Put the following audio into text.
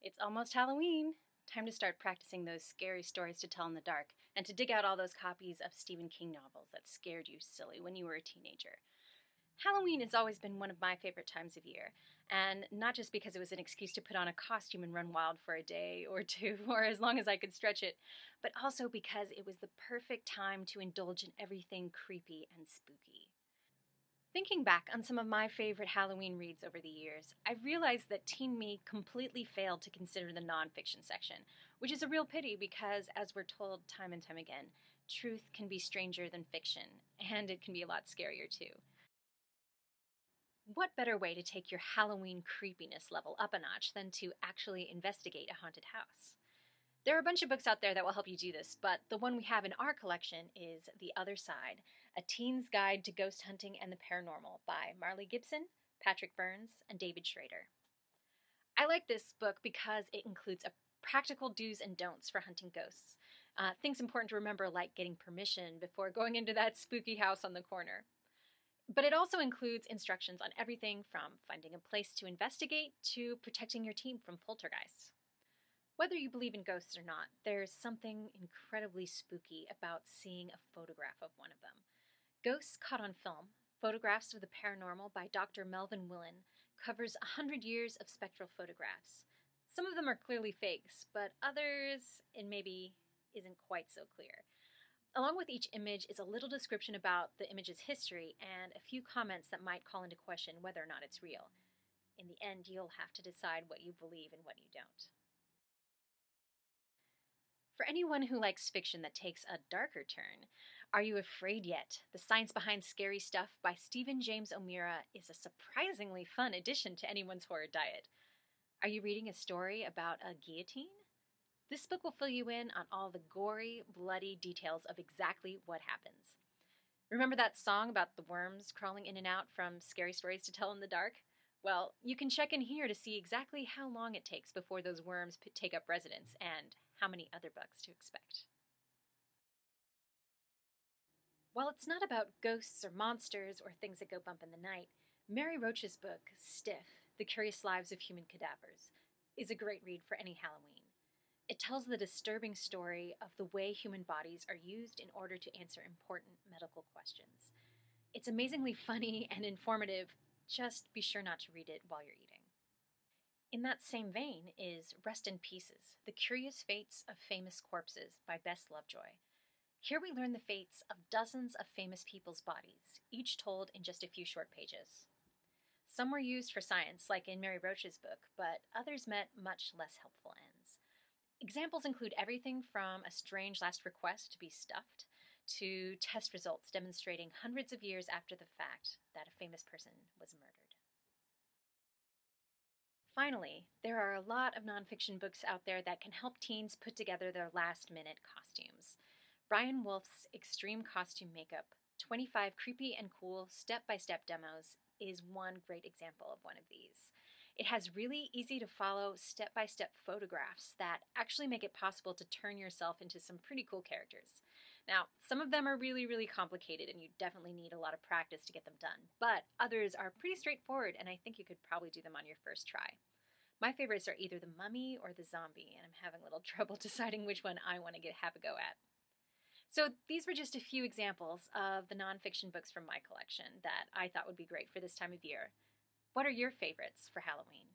It's almost Halloween. Time to start practicing those scary stories to tell in the dark, and to dig out all those copies of Stephen King novels that scared you silly when you were a teenager. Halloween has always been one of my favorite times of year, and not just because it was an excuse to put on a costume and run wild for a day or two, or as long as I could stretch it, but also because it was the perfect time to indulge in everything creepy and spooky. Thinking back on some of my favorite Halloween reads over the years, I've realized that teen me completely failed to consider the nonfiction section, which is a real pity because, as we're told time and time again, truth can be stranger than fiction, and it can be a lot scarier too. What better way to take your Halloween creepiness level up a notch than to actually investigate a haunted house? There are a bunch of books out there that will help you do this, but the one we have in our collection is The Other Side, A Teen's Guide to Ghost Hunting and the Paranormal by Marley Gibson, Patrick Burns, and David Schrader. I like this book because it includes a practical do's and don'ts for hunting ghosts. Things important to remember, like getting permission before going into that spooky house on the corner. But it also includes instructions on everything from finding a place to investigate to protecting your team from poltergeists. Whether you believe in ghosts or not, there's something incredibly spooky about seeing a photograph of one of them. Ghosts Caught on Film, Photographs of the Paranormal by Dr. Melvin Willen, covers 100 years of spectral photographs. Some of them are clearly fakes, but others, it maybe isn't quite so clear. Along with each image is a little description about the image's history and a few comments that might call into question whether or not it's real. In the end, you'll have to decide what you believe and what you don't. For anyone who likes fiction that takes a darker turn, Are You Afraid Yet? The Science Behind Scary Stuff by Stephen James O'Meara is a surprisingly fun addition to anyone's horror diet. Are you reading a story about a guillotine? This book will fill you in on all the gory, bloody details of exactly what happens. Remember that song about the worms crawling in and out from Scary Stories to Tell in the Dark? Well, you can check in here to see exactly how long it takes before those worms take up residence and how many other bugs to expect. While it's not about ghosts or monsters or things that go bump in the night, Mary Roach's book, Stiff, The Curious Lives of Human Cadavers, is a great read for any Halloween. It tells the disturbing story of the way human bodies are used in order to answer important medical questions. It's amazingly funny and informative. Just be sure not to read it while you're eating. In that same vein is Rest in Pieces, The Curious Fates of Famous Corpses by Bess Lovejoy. Here we learn the fates of dozens of famous people's bodies, each told in just a few short pages. Some were used for science, like in Mary Roach's book, but others met much less helpful ends. Examples include everything from a strange last request to be stuffed, to test results demonstrating hundreds of years after the fact that a famous person was murdered. Finally, there are a lot of nonfiction books out there that can help teens put together their last-minute costumes. Brian Wolf's Extreme Costume Makeup, 25 creepy and cool step-by-step demos, is one great example of one of these. It has really easy-to-follow step-by-step photographs that actually make it possible to turn yourself into some pretty cool characters. Now, some of them are really, really complicated, and you definitely need a lot of practice to get them done, but others are pretty straightforward, and I think you could probably do them on your first try. My favorites are either the mummy or the zombie, and I'm having a little trouble deciding which one I want to have a go at. So these were just a few examples of the nonfiction books from my collection that I thought would be great for this time of year. What are your favorites for Halloween?